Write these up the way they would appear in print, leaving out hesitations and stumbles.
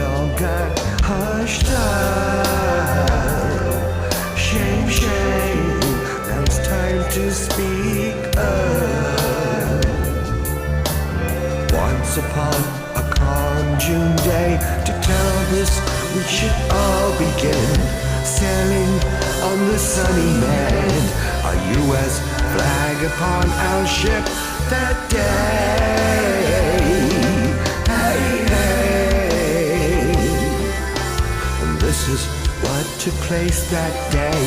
longer hushed up. Shame, shame, now it's time to speak up. Once upon a calm June day, to tell this we should all begin sailing on the sunny land, a U.S. flag upon our ship that day. Hey, hey. And this is what took place that day,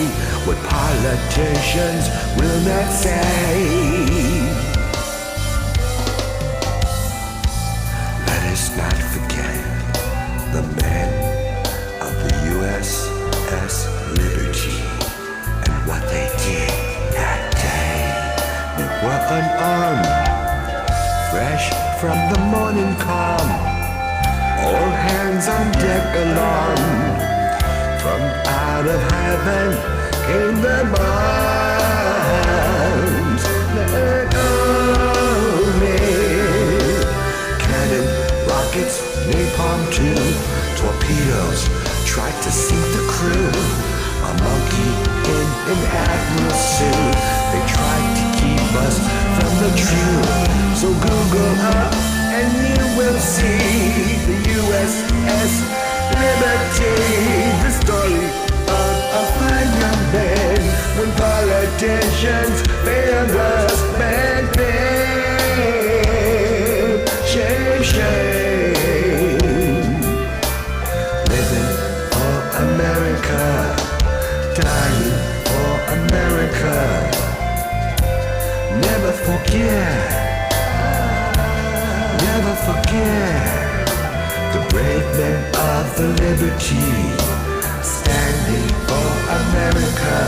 what politicians will not say. Let us not forget the men of the USS Liberty and what they did that day. They were unarmed, fresh from the morning calm, all hands on deck alarmed. From out of heaven came the bombs. Let go me. Cannon, rockets, napalm too, torpedoes tried to sink the crew. A monkey in an admiral suit, they tried to keep us from the truth. So Google up and you will see the USS Liberty, the story of a fine young man when politicians failed us back then. Shame, shame. Living for America, dying for America. Never forget, never forget the brave men of the Liberty, standing for America,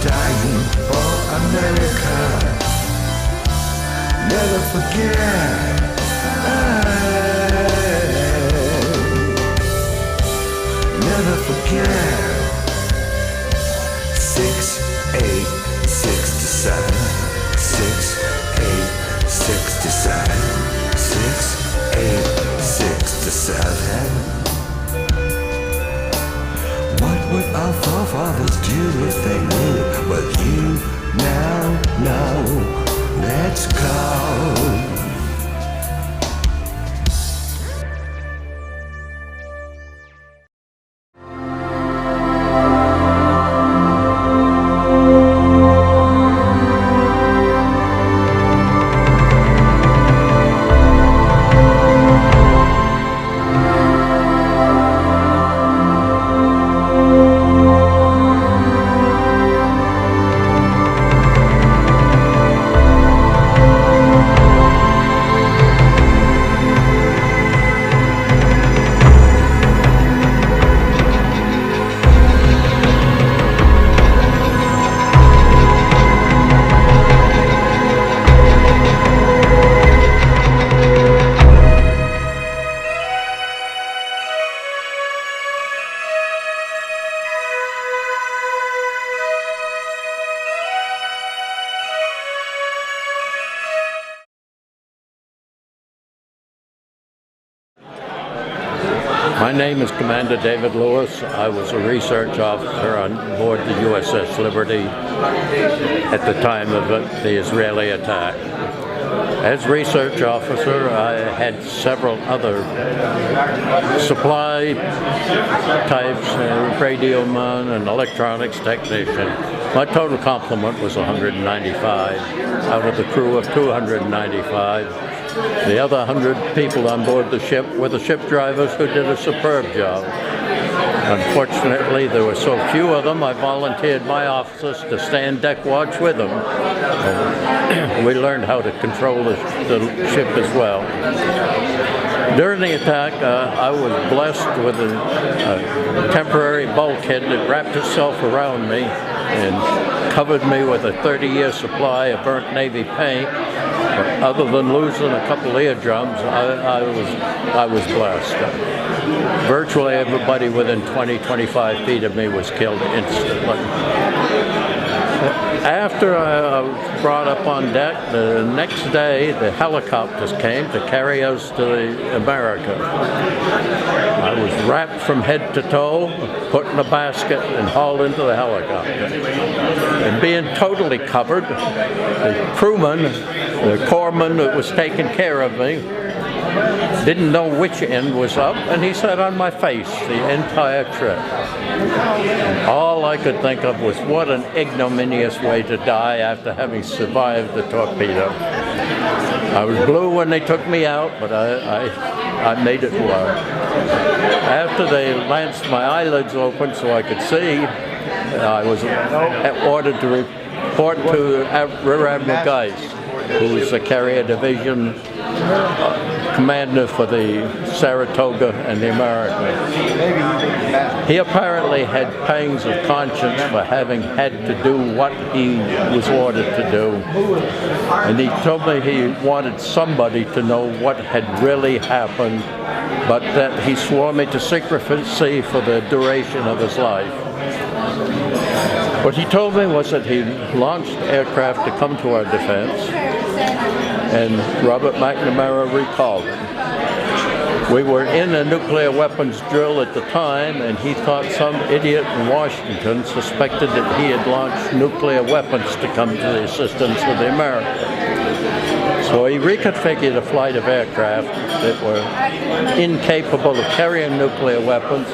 dying for America. Never forget. Never forget. 6, 8, 67. 6, 8, 67. 6, 8, 67. What would our forefathers do if they knew what you now know? Let's go. My name is Commander David Lewis. I was a research officer on board the USS Liberty at the time of the Israeli attack. As research officer, I had several other supply types, radioman and electronics technician. My total complement was 195 out of the crew of 295. The other 100 people on board the ship were the ship drivers who did a superb job. Unfortunately, there were so few of them, I volunteered my officers to stand deck watch with them. We learned how to control the ship as well. During the attack, I was blessed with a temporary bulkhead that wrapped itself around me and covered me with a 30-year supply of burnt Navy paint. Other than losing a couple eardrums, I was blessed. Virtually everybody within 20-25 feet of me was killed instantly. After I was brought up on deck, the next day the helicopters came to carry us to America. was wrapped from head to toe, put in a basket, and hauled into the helicopter. And being totally covered, the crewman, the corpsman that was taking care of me, didn't know which end was up, and he sat on my face the entire trip. And all I could think of was what an ignominious way to die after having survived the torpedo. I was blue when they took me out, but I made it work. After they lanced my eyelids open so I could see, I was ordered to report to Rear Admiral Geist, who was the carrier division commander for the Saratoga and the America. He apparently had pangs of conscience for having had to do what he was ordered to do. And he told me he wanted somebody to know what had really happened, but that he swore me to secrecy for the duration of his life. What he told me was that he launched aircraft to come to our defense, and Robert McNamara recalled him. We were in a nuclear weapons drill at the time, and he thought some idiot in Washington suspected that he had launched nuclear weapons to come to the assistance of the Americans. So he reconfigured a flight of aircraft that were incapable of carrying nuclear weapons,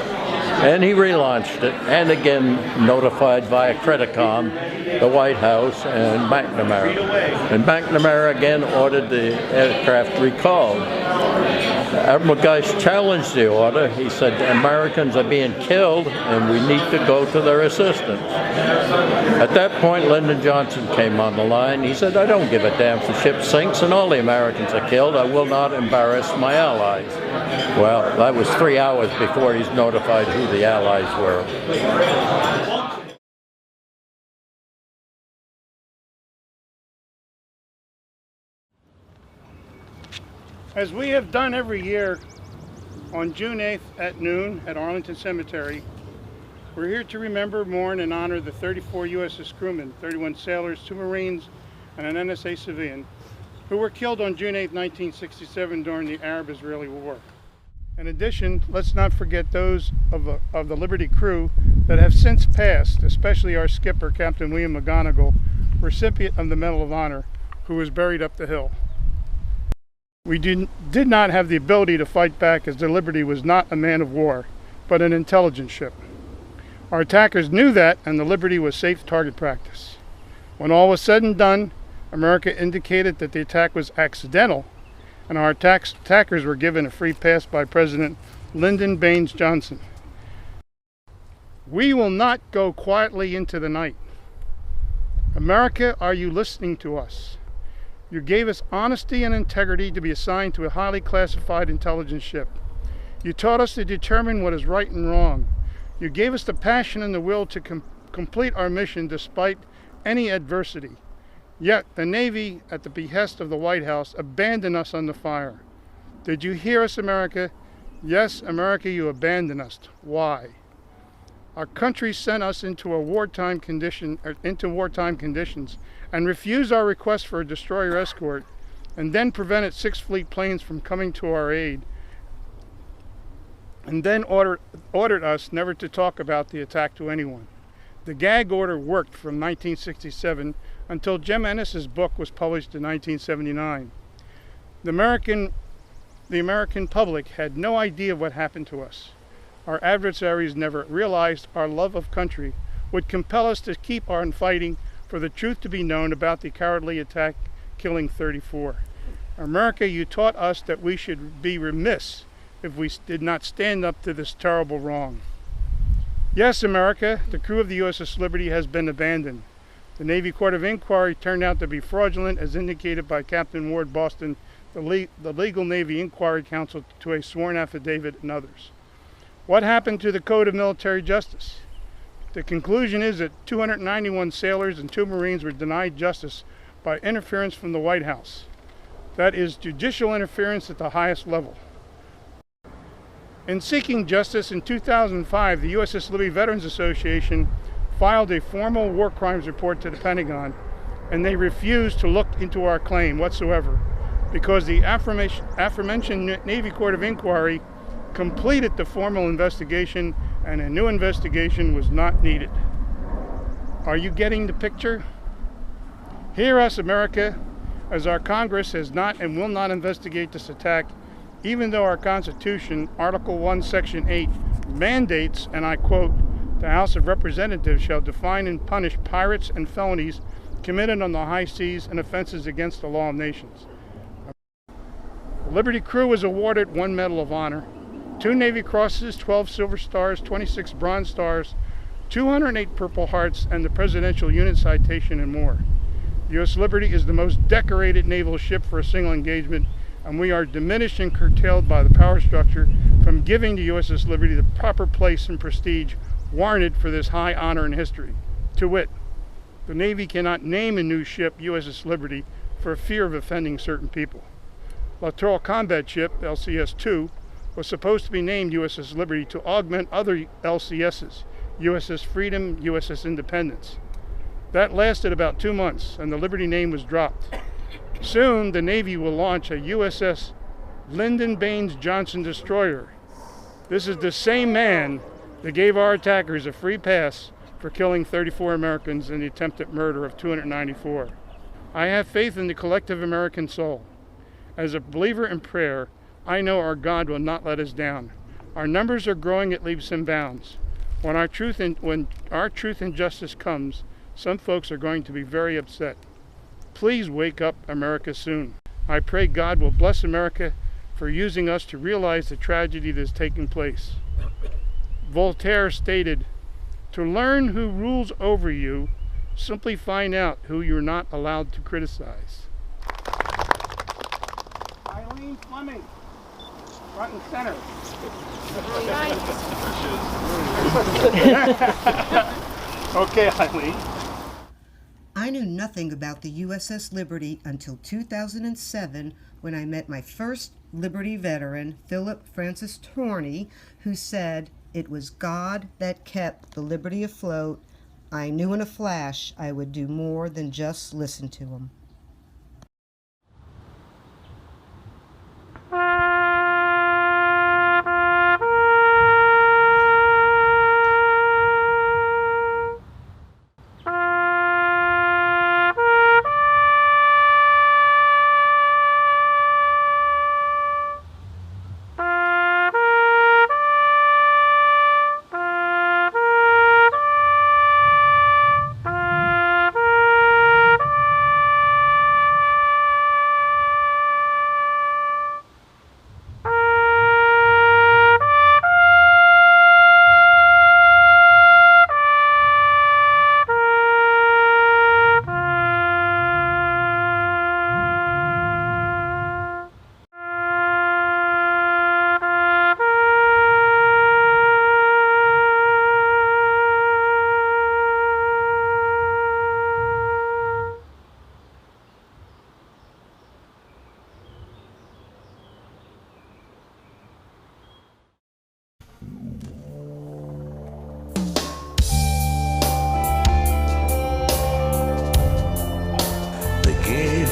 and he relaunched it, and again notified via Credicom the White House and McNamara. And McNamara again ordered the aircraft recalled. Admiral Geist challenged the order. He said the Americans are being killed and we need to go to their assistance. At that point, Lyndon Johnson came on the line. He said, I don't give a damn if the ship sinks and all the Americans are killed. I will not embarrass my allies. Well, that was 3 hours before he's notified who the allies were. As we have done every year on June 8th at noon at Arlington Cemetery, we're here to remember, mourn, and honor the 34 USS crewmen, 31 sailors, 2 Marines, and an NSA civilian who were killed on June 8, 1967 during the Arab-Israeli War. In addition, let's not forget those of the Liberty crew that have since passed, especially our skipper, Captain William McGonigal, recipient of the Medal of Honor, who was buried up the hill. We did not have the ability to fight back, as the Liberty was not a man of war, but an intelligence ship. Our attackers knew that, and the Liberty was safe target practice. When all was said and done, America indicated that the attack was accidental, and our attackers were given a free pass by President Lyndon Baines Johnson. We will not go quietly into the night. America, are you listening to us? You gave us honesty and integrity to be assigned to a highly classified intelligence ship. You taught us to determine what is right and wrong. You gave us the passion and the will to complete our mission despite any adversity. Yet the Navy, at the behest of the White House, abandoned us on the fire. Did you hear us, America? Yes, America, you abandoned us. Why? Our country sent us into wartime conditions and refused our request for a destroyer escort, and then prevented 6 fleet planes from coming to our aid, and then ordered us never to talk about the attack to anyone. The gag order worked from 1967 until Jim Ennis's book was published in 1979. The American public had no idea what happened to us. Our adversaries never realized our love of country would compel us to keep on fighting for the truth to be known about the cowardly attack killing 34. America, you taught us that we should be remiss if we did not stand up to this terrible wrong. Yes, America, the crew of the USS Liberty has been abandoned. The Navy Court of Inquiry turned out to be fraudulent, as indicated by Captain Ward Boston, the Legal Navy Inquiry Counsel, to a sworn affidavit, and others. What happened to the Code of Military Justice? The conclusion is that 291 sailors and 2 Marines were denied justice by interference from the White House. That is judicial interference at the highest level. In seeking justice, in 2005, the USS Liberty Veterans Association filed a formal war crimes report to the Pentagon, and they refused to look into our claim whatsoever, because the aforementioned Navy Court of Inquiry completed the formal investigation, and a new investigation was not needed. Are you getting the picture? Hear us, America, as our Congress has not and will not investigate this attack, even though our Constitution, Article 1, Section 8, mandates, and I quote, "The House of Representatives shall define and punish pirates and felonies committed on the high seas and offenses against the law of nations." The Liberty crew was awarded 1 Medal of Honor, 2 Navy Crosses, 12 Silver Stars, 26 Bronze Stars, 208 Purple Hearts, and the Presidential Unit Citation, and more. The U.S. Liberty is the most decorated naval ship for a single engagement, and we are diminished and curtailed by the power structure from giving the USS Liberty the proper place and prestige warranted for this high honor in history. To wit, the Navy cannot name a new ship USS Liberty for fear of offending certain people. Littoral Combat Ship, LCS-2, was supposed to be named USS Liberty to augment other LCSs, USS Freedom, USS Independence. That lasted about 2 months, and the Liberty name was dropped. Soon, the Navy will launch a USS Lyndon Baines Johnson destroyer. This is the same man that gave our attackers a free pass for killing 34 Americans in the attempted murder of 294. I have faith in the collective American soul. As a believer in prayer, I know our God will not let us down. Our numbers are growing at leaps and bounds. When our truth and justice comes, some folks are going to be very upset. Please wake up, America, soon. I pray God will bless America for using us to realize the tragedy that is taking place. Voltaire stated, "To learn who rules over you, simply find out who you're not allowed to criticize." Eileen Fleming, front and center. Okay, Eileen. I knew nothing about the USS Liberty until 2007 when I met my first Liberty veteran, Philip Francis Torney, who said, "It was God that kept the Liberty afloat. I knew in a flash I would do more than just listen to him."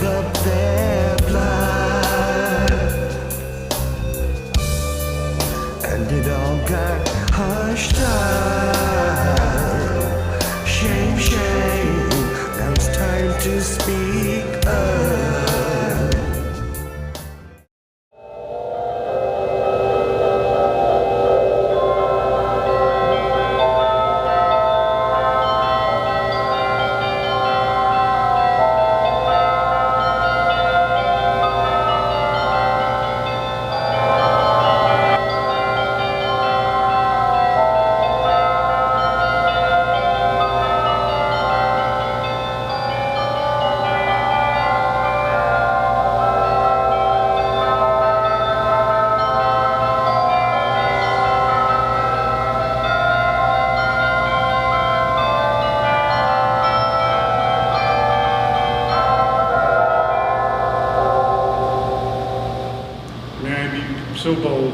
Up their blood, and it all got hushed up. Shame, shame, now it's time to speak up. So bold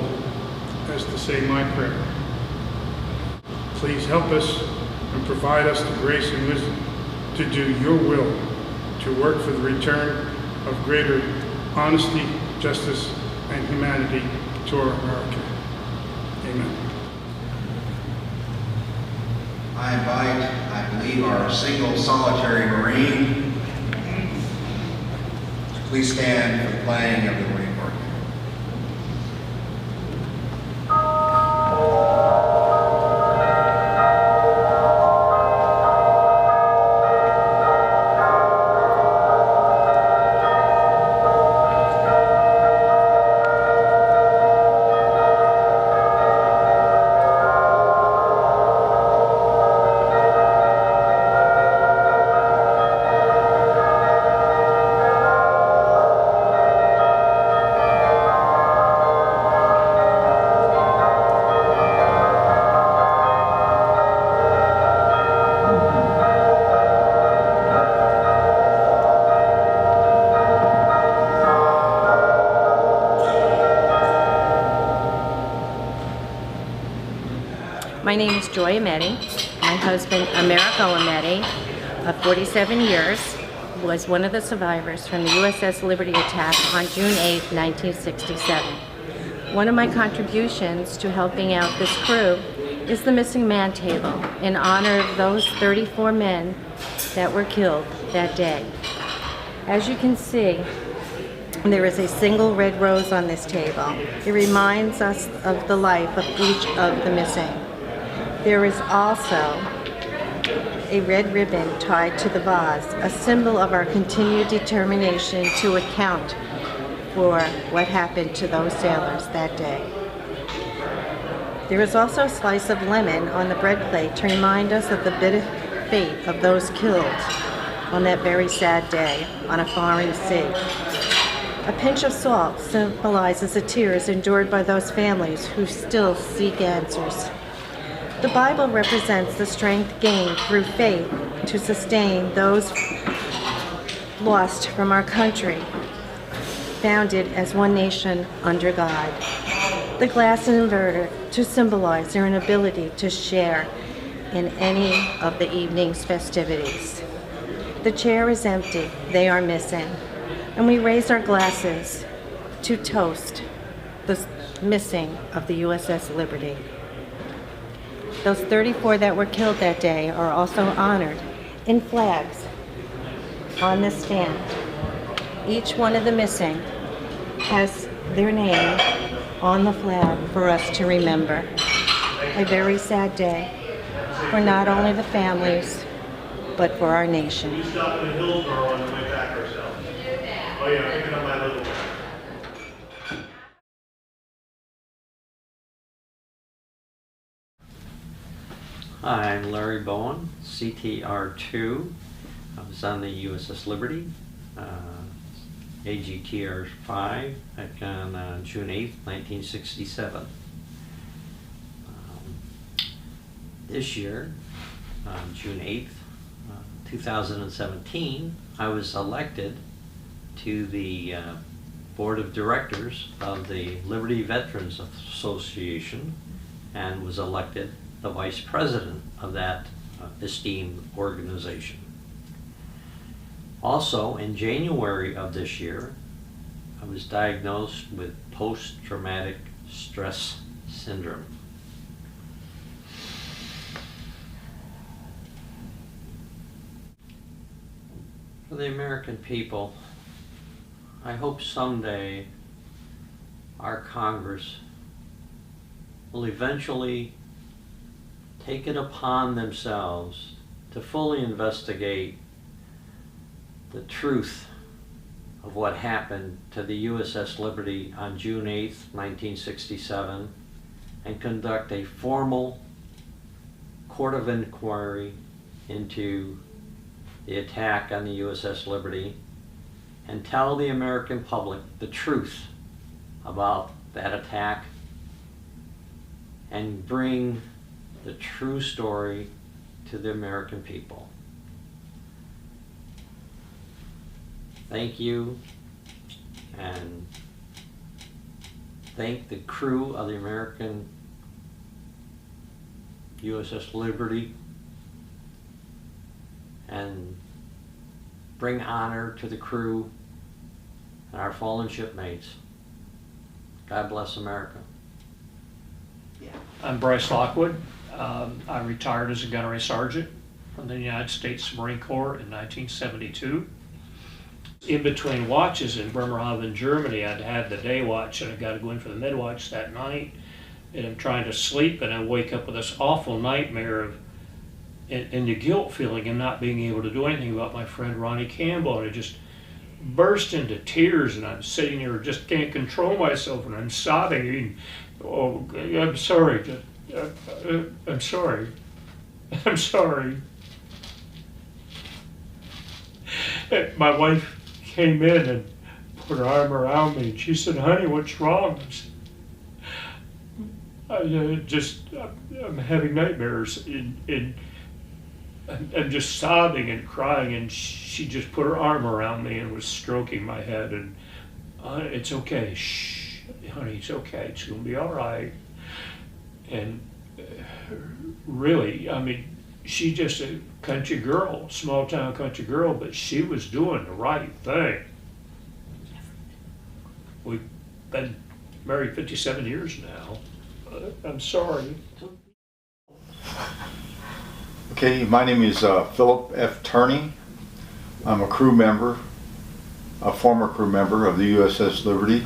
as to say my prayer. Please help us and provide us the grace and wisdom to do your will, to work for the return of greater honesty, justice, and humanity to our America. Amen. I invite, I believe, our single solitary Marine to please stand for the playing of the Marine March. My name is Joy Ameti. My husband, Americo Ameti, of 47 years, was one of the survivors from the USS Liberty attack on June 8, 1967. One of my contributions to helping out this crew is the Missing Man Table in honor of those 34 men that were killed that day. As you can see, there is a single red rose on this table. It reminds us of the life of each of the missing. There is also a red ribbon tied to the vase, a symbol of our continued determination to account for what happened to those sailors that day. There is also a slice of lemon on the bread plate to remind us of the bitter fate of those killed on that very sad day on a foreign sea. A pinch of salt symbolizes the tears endured by those families who still seek answers. The Bible represents the strength gained through faith to sustain those lost from our country, founded as one nation under God. The glass inverter to symbolize their inability to share in any of the evening's festivities. The chair is empty, they are missing, and we raise our glasses to toast the missing of the USS Liberty. Those 34 that were killed that day are also honored in flags on this stand. Each one of the missing has their name on the flag for us to remember. A very sad day for not only the families, but for our nation. We stopped in Hillsborough on the way back ourselves. Oh yeah, picking up my little one. Hi, I'm Larry Bowen, CTR2. I was on the USS Liberty, AGTR 5, back on June 8th, 1967. This year, on June 8th, 2017, I was elected to the Board of Directors of the Liberty Veterans Association and was elected the Vice President of that esteemed organization. Also, in January of this year, I was diagnosed with post-traumatic stress syndrome. For the American people, I hope someday our Congress will eventually take it upon themselves to fully investigate the truth of what happened to the USS Liberty on June 8th, 1967, and conduct a formal court of inquiry into the attack on the USS Liberty and tell the American public the truth about that attack and bring the true story to the American people. Thank you, and thank the crew of the American USS Liberty, and bring honor to the crew and our fallen shipmates. God bless America. Yeah. I'm Bryce Lockwood. I retired as a gunnery sergeant from the United States Marine Corps in 1972. In between watches in Bremerhaven, Germany, I'd had the day watch and I got to go in for the mid watch that night. And I'm trying to sleep and I wake up with this awful nightmare of and the guilt feeling and not being able to do anything about my friend Ronnie Campbell. And I just burst into tears and I'm sitting here, just can't control myself and I'm sobbing. And, oh, I'm sorry. I'm sorry. I'm sorry. And my wife came in and put her arm around me and she said, "Honey, what's wrong?" I'm having nightmares and I'm just sobbing and crying, and she just put her arm around me and was stroking my head and it's okay, shh, honey, it's okay, it's gonna be all right. And really, I mean, she's just a country girl, small town country girl, but she was doing the right thing. We've been married 57 years now. I'm sorry. Okay, my name is Philip F. Turney. I'm a crew member, a former crew member of the USS Liberty,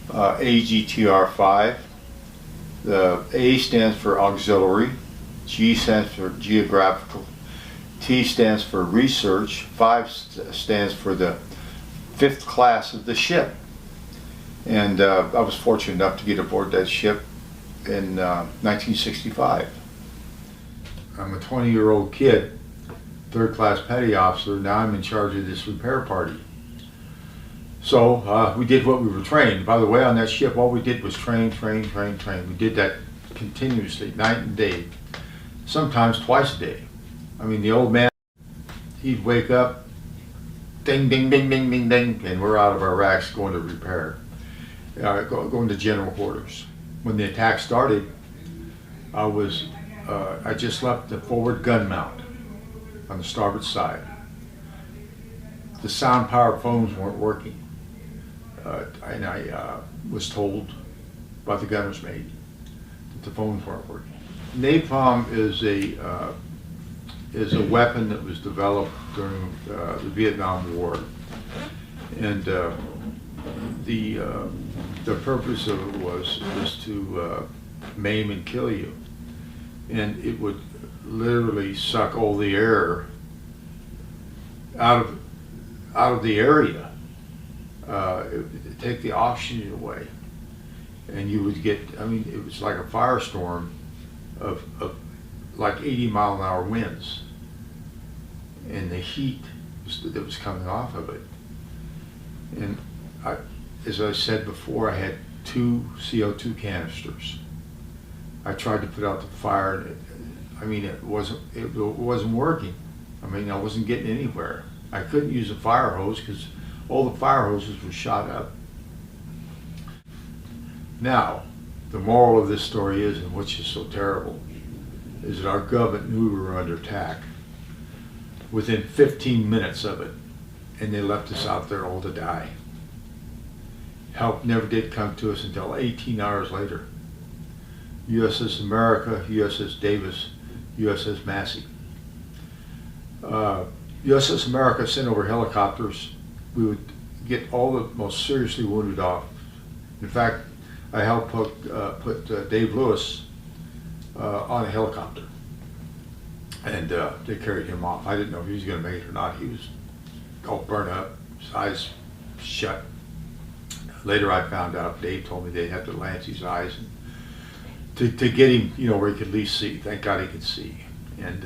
AGTR 5. The A stands for auxiliary, G stands for geographical, T stands for research, 5 stands for the 5th class of the ship. And I was fortunate enough to get aboard that ship in 1965. I'm a 20-year-old kid, 3rd class petty officer. Now I'm in charge of this repair party. So we did what we were trained. By the way, on that ship, all we did was train. We did that continuously, night and day, sometimes twice a day. I mean, the old man, he'd wake up, ding, ding, ding, ding, ding, ding, and we're out of our racks going to repair, going to general quarters. When the attack started, I just left the forward gun mount on the starboard side. The sound power phones weren't working. And I was told by the gunner's mate that the phones weren't working. Napalm is a weapon that was developed during the Vietnam War, and the purpose of it was to maim and kill you, and it would literally suck all the air out of the area. It would take the oxygen away, and you would get, I mean, it was like a firestorm of like 80-mile-an-hour winds, and the heat that was coming off of it. And as I said before, I had 2 CO2 canisters. I tried to put out the fire, and I mean, it wasn't working. I mean, I wasn't getting anywhere. I couldn't use a fire hose because all the fire hoses were shot up. Now, the moral of this story is, and which is so terrible, is that our government knew we were under attack within 15 minutes of it, and they left us out there all to die. Help never did come to us until 18 hours later. USS America, USS Davis, USS Massey. USS America sent over helicopters. We would get all the most seriously wounded off. In fact, I helped put Dave Lewis on a helicopter, and they carried him off. I didn't know if he was going to make it or not. He was all burnt up, his eyes shut. Later I found out, Dave told me they had to lance his eyes to get him, you know, where he could at least see. Thank God he could see. And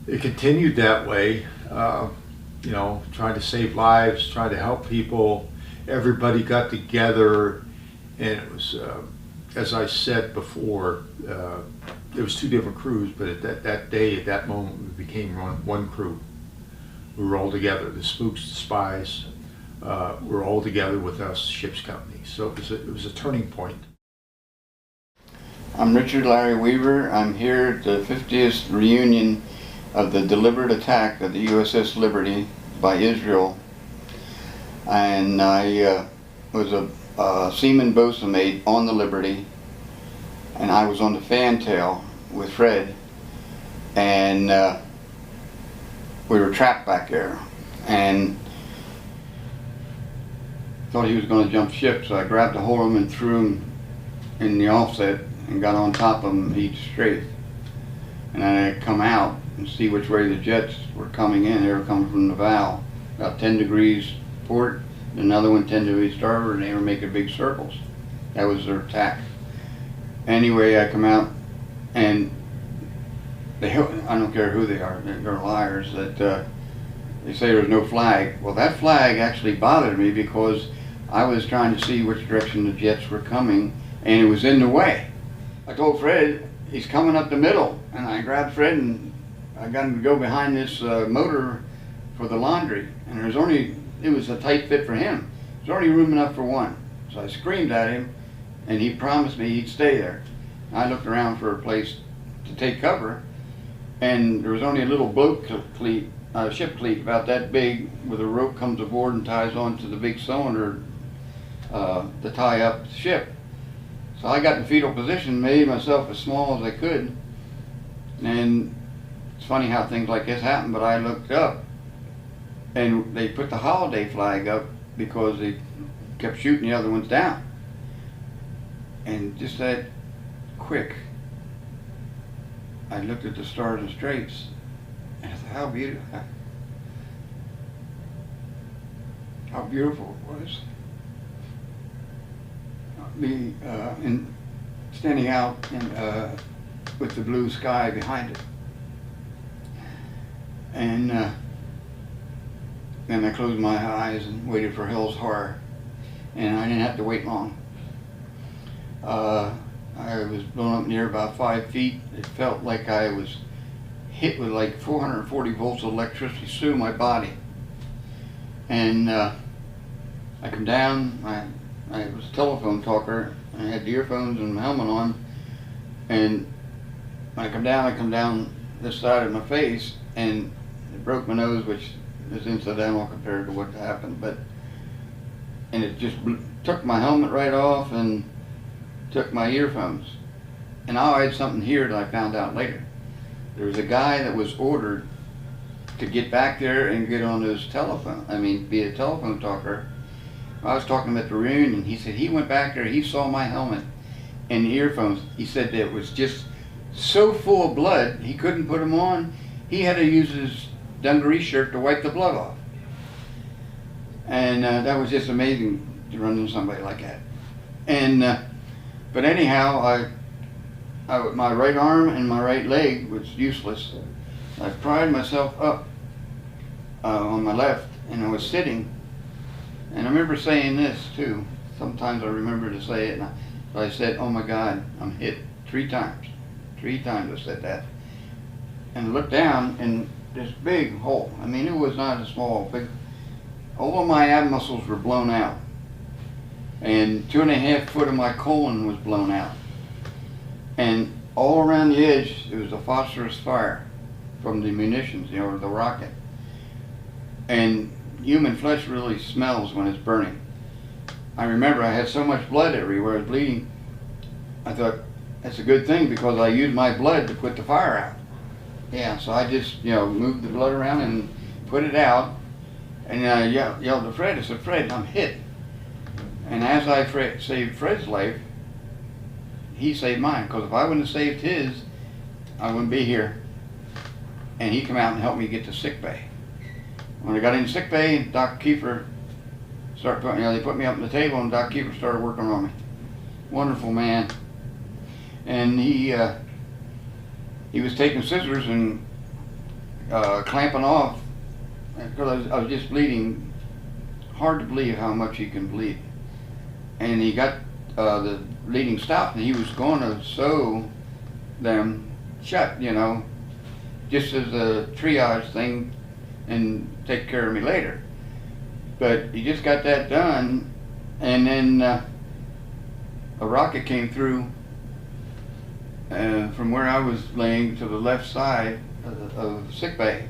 it continued that way, you know, trying to save lives, trying to help people. Everybody got together, and it was, as I said before, there was 2 different crews, but at that day, at that moment, we became one crew. We were all together. The spooks, the spies, were all together with us, ship's company. So it was a turning point. I'm Richard Larry Weaver. I'm here at the 50th reunion of the deliberate attack of the USS Liberty by Israel. And I was a seaman bosun mate on the Liberty. and I was on the fantail with Fred, and we were trapped back there, and thought he was going to jump ship, so I grabbed a hold of him and threw him in the offset and got on top of him each straight. And then I'd come out and see which way the jets were coming in. They were coming from the bow, about 10 degrees port, another one 10 degrees starboard, and they were making big circles. That was their attack. Anyway, I come out, and I don't care who they are, they're liars, that they say there's no flag. Well, that flag actually bothered me because I was trying to see which direction the jets were coming, and it was in the way. I told Fred, he's coming up the middle, and I grabbed Fred and I got him to go behind this motor for the laundry, and it was a tight fit for him. There's only room enough for one. So I screamed at him, and he promised me he'd stay there. I looked around for a place to take cover, and there was only a little boat cleat, ship cleat about that big, with a rope comes aboard and ties onto the big cylinder to tie up the ship. So I got in fetal position, made myself as small as I could, and it's funny how things like this happen, but I looked up, and they put the holiday flag up because they kept shooting the other ones down. And just that quick, I looked at the stars and stripes, and I thought, how beautiful it was. And standing out with the blue sky behind it. And then I closed my eyes and waited for hell's horror, and I didn't have to wait long. I was blown up in the air about 5 feet. It felt like I was hit with like 440 volts of electricity through my body. And I come down, I was a telephone talker, I had the earphones and my helmet on, and when I come down this side of my face, and it broke my nose, which is incidental compared to what happened, and it just took my helmet right off and took my earphones. And I had something here that I found out later. There was a guy that was ordered to get back there and get on his telephone, be a telephone talker. I was talking to him at the reunion. He said he went back there, he saw my helmet and the earphones. He said that it was just so full of blood, he couldn't put them on. He had to use his dungaree shirt to wipe the blood off. And that was just amazing to run into somebody like that. And but anyhow, my right arm and my right leg was useless. I pried myself up on my left, and I was sitting. And I remember saying this too. Sometimes I remember to say it. So I said, "Oh my God, I'm hit 3 times." 3 times I said that. And I looked down, and this big hole. It was not a small, big. All of my ab muscles were blown out, and 2.5 foot of my colon was blown out. And all around the edge, it was a phosphorus fire from the munitions, the rocket. And human flesh really smells when it's burning. I remember I had so much blood everywhere, I was bleeding. I thought, that's a good thing because I used my blood to put the fire out. Yeah, so I just, moved the blood around and put it out. And I yelled to Fred, I said, "Fred, I'm hit." And as I saved Fred's life, he saved mine, because if I wouldn't have saved his, I wouldn't be here. And he came out and helped me get to sick bay. When I got in sick bay, Dr. Kiefer started putting, they put me up on the table, and Dr. Kiefer started working on me. Wonderful man. And he was taking scissors and clamping off, because I was just bleeding. Hard to believe how much he can bleed. And he got the bleeding stopped, and he was going to sew them shut, just as a triage thing, and take care of me later. But he just got that done, and then a rocket came through from where I was laying to the left side of sick bay,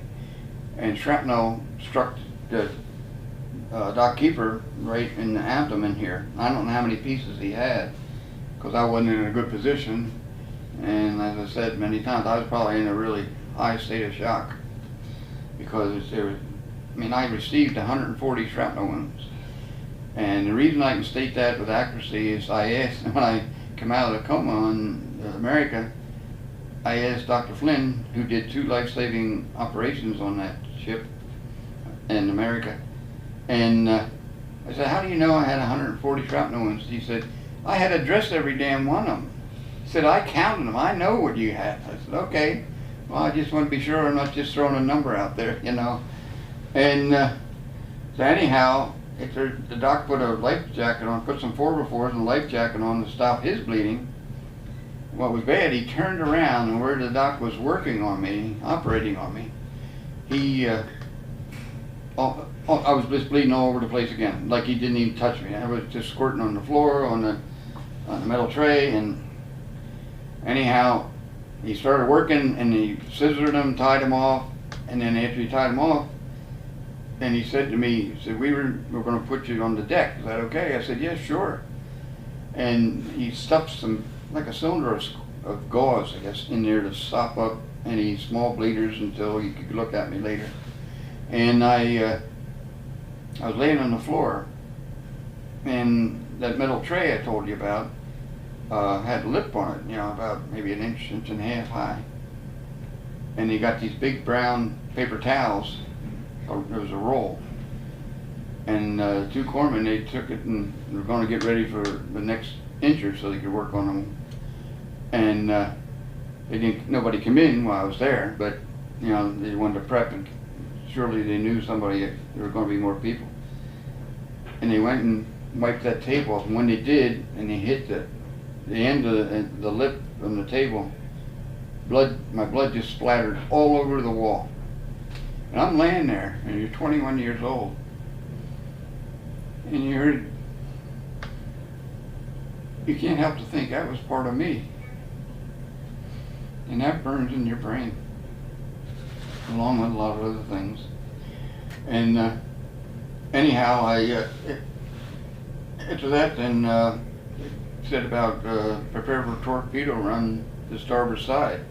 and shrapnel struck Doc Keeper right in the abdomen here. I don't know how many pieces he had, because I wasn't in a good position. And as I said many times, I was probably in a really high state of shock because there was, I mean, I received 140 shrapnel wounds. And the reason I can state that with accuracy is I asked, when I came out of the coma in America, I asked Dr. Flynn, who did 2 life-saving operations on that ship in America, and I said, how do you know I had 140 shrapnel wounds? He said, I had addressed every damn one of them. He said, I counted them, I know what you had. I said, okay, well, I just want to be sure I'm not just throwing a number out there, you know. And so anyhow, the doc put a life jacket on, put some 4x4s and a life jacket on to stop his bleeding. What was bad, he turned around, and where the doc was working on me, operating on me, he, I was just bleeding all over the place again, like he didn't even touch me. I was just squirting on the floor, on the metal tray, and anyhow, he started working, and he scissored him, tied him off, and then after he tied him off, and he said to me, he said, we're going to put you on the deck. Is that okay? I said, yes, sure. And he stuffed some, like a cylinder of gauze, I guess, in there to sop up any small bleeders until he could look at me later. And I was laying on the floor, and that metal tray I told you about had a lip on it, you know, about maybe an inch, inch and a half high. And he got these big brown paper towels. There was a roll, and 2 corpsmen, they took it and were going to get ready for the next injured so they could work on them. And they didn't. Nobody came in while I was there, but you know they wanted to prep, and surely they knew somebody. There were going to be more people, and they went and wiped that table off. And when they did, and they hit the end of the lip on the table, my blood just splattered all over the wall. And I'm laying there, and you're 21 years old, and you can't help to think that was part of me. And that burns in your brain, along with a lot of other things. And anyhow, after that, then said about prepare for a torpedo run the starboard side.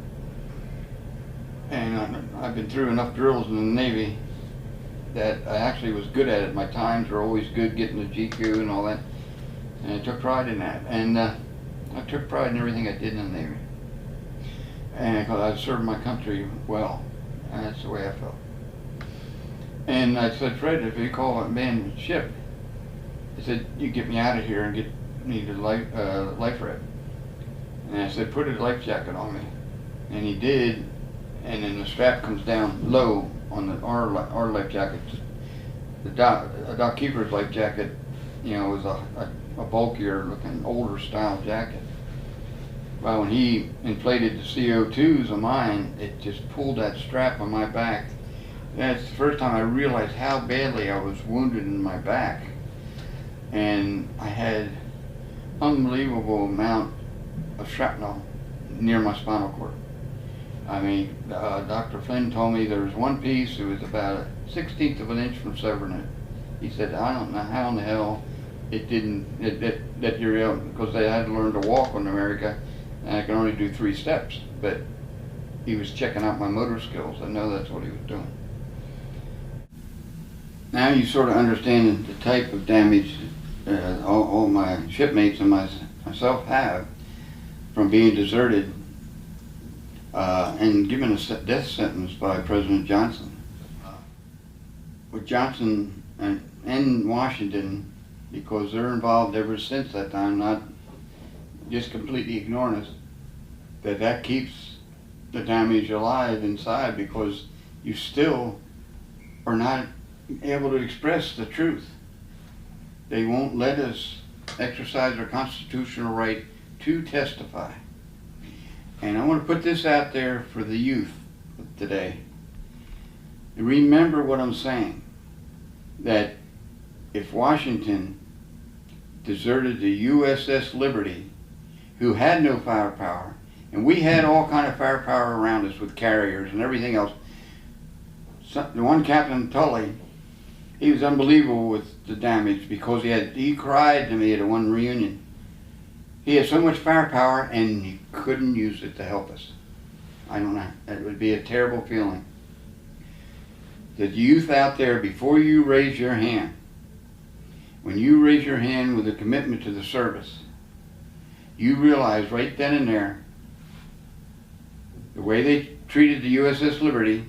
And I've been through enough drills in the Navy that I actually was good at it. My times were always good, getting the GQ and all that. And I took pride in that. And I took pride in everything I did in the Navy. And because I served my country well. And that's the way I felt. And I said, Fred, if you call a man ship, I said, you get me out of here and get me to life raft. And I said, put a life jacket on me. And he did. And then the strap comes down low on our life jacket. The dock keeper's life jacket, you know, was a bulkier looking, older style jacket. Well, when he inflated the CO2s of mine, it just pulled that strap on my back. That's the first time I realized how badly I was wounded in my back. And I had unbelievable amount of shrapnel near my spinal cord. I mean, Dr. Flynn told me there was one piece, it was about a 1/16 of an inch from severing it. He said, I don't know how in the hell it didn't, that you're able, because they had to learn to walk in America, and I can only do 3 steps. But he was checking out my motor skills. I know that's what he was doing. Now you sort of understand the type of damage all my shipmates and myself have from being deserted and given a death sentence by President Johnson. With Johnson and Washington, because they're involved ever since that time, not just completely ignoring us, that keeps the damage alive inside, because you still are not able to express the truth. They won't let us exercise our constitutional right to testify. And I want to put this out there for the youth today. Remember what I'm saying, that if Washington deserted the USS Liberty, who had no firepower, and we had all kind of firepower around us with carriers and everything else. The one Captain Tully, he was unbelievable with the damage, because he cried to me at one reunion. He had so much firepower and he couldn't use it to help us. I don't know. It would be a terrible feeling. The youth out there, before you raise your hand, when you raise your hand with a commitment to the service, you realize right then and there, the way they treated the USS Liberty,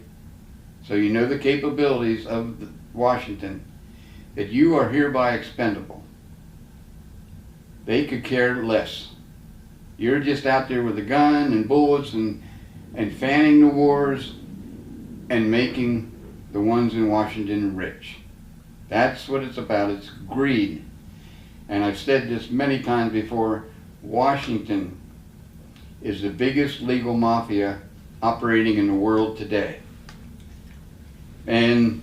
so you know the capabilities of Washington, that you are hereby expendable. They could care less. You're just out there with a gun and bullets and fanning the wars and making the ones in Washington rich. That's what it's about. It's greed. And I've said this many times before, Washington is the biggest legal mafia operating in the world today. And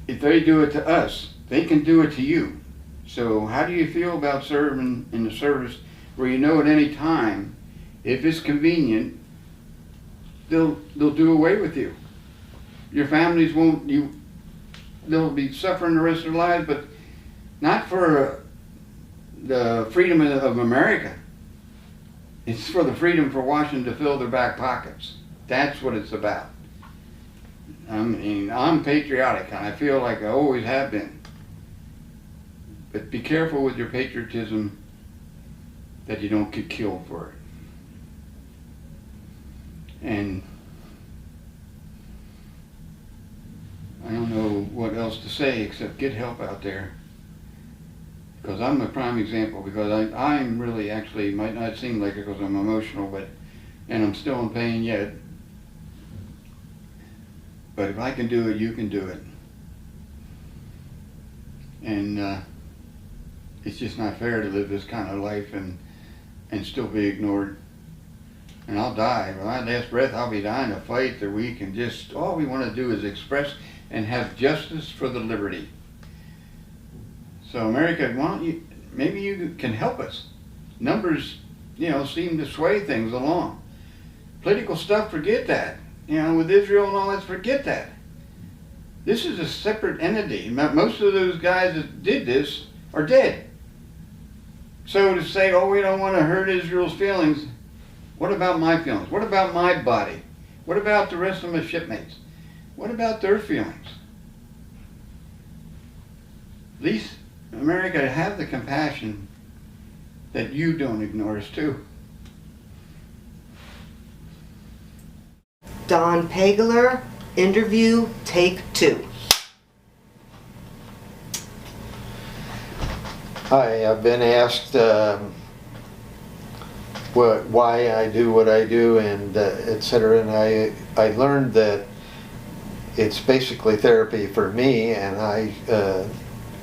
if they do it to us, they can do it to you. So how do you feel about serving in the service where you know at any time, if it's convenient, they'll do away with you. Your families won't, they'll be suffering the rest of their lives, but not for the freedom of America. It's for the freedom for Washington to fill their back pockets. That's what it's about. I mean, I'm patriotic, and I feel like I always have been. But be careful with your patriotism that you don't get killed for it. And I don't know what else to say except get help out there. Because I'm a prime example, because I'm really actually, might not seem like it because I'm emotional, and I'm still in pain yet. But if I can do it, you can do it. And it's just not fair to live this kind of life and still be ignored. And I'll die. By my last breath, I'll be dying to fight that we can just, all we want to do is express and have justice for the liberty. So America, why don't you, maybe you can help us. Numbers, seem to sway things along. Political stuff, forget that. With Israel and all that, forget that. This is a separate entity. Most of those guys that did this are dead. So to say, oh, we don't want to hurt Israel's feelings, what about my feelings? What about my body? What about the rest of my shipmates? What about their feelings? At least America, have the compassion that you don't ignore us too. Don Pagler, interview, take 2. Hi, I've been asked why I do what I do, and etc. And I learned that it's basically therapy for me, and I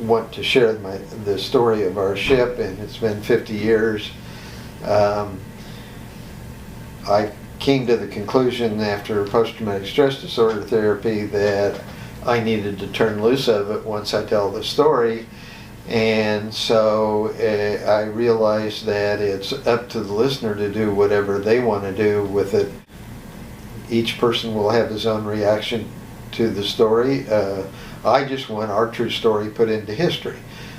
want to share the story of our ship, and it's been 50 years. I came to the conclusion after post-traumatic stress disorder therapy that I needed to turn loose of it once I tell the story. And so I realized that it's up to the listener to do whatever they want to do with it. Each person will have his own reaction to the story. I just want our true story put into history.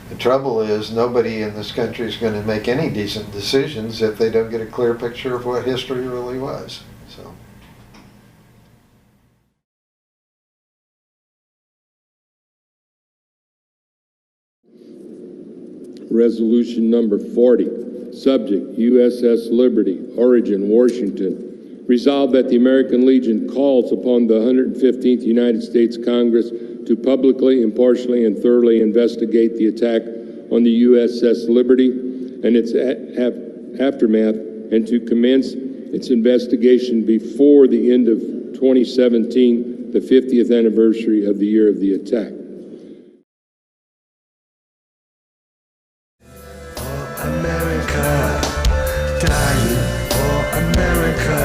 The trouble is nobody in this country is going to make any decent decisions if they don't get a clear picture of what history really was. So. Resolution number 40, subject USS Liberty, origin Washington. Resolved that the American Legion calls upon the 115th United States Congress to publicly, impartially, and thoroughly investigate the attack on the USS Liberty and its aftermath, and to commence its investigation before the end of 2017, the 50th anniversary of the year of the attack. America, dying for America.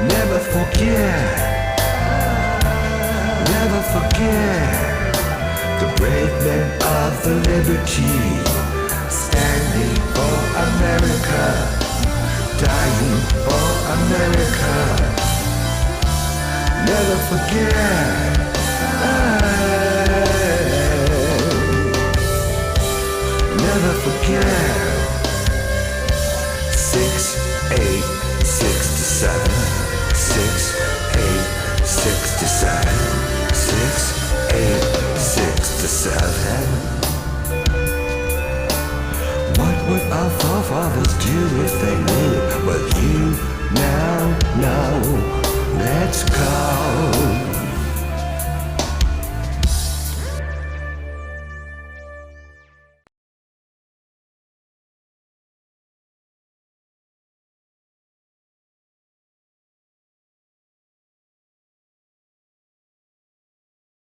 Never forget, never forget the brave men of the liberty, standing for America, dying for America. Never forget. Never forget. again. 6, 8, 6 to 7. 6, 8, 6 to 7. 6, 8, 6 to 7. What would our forefathers do if they knew? But you now know. Let's go.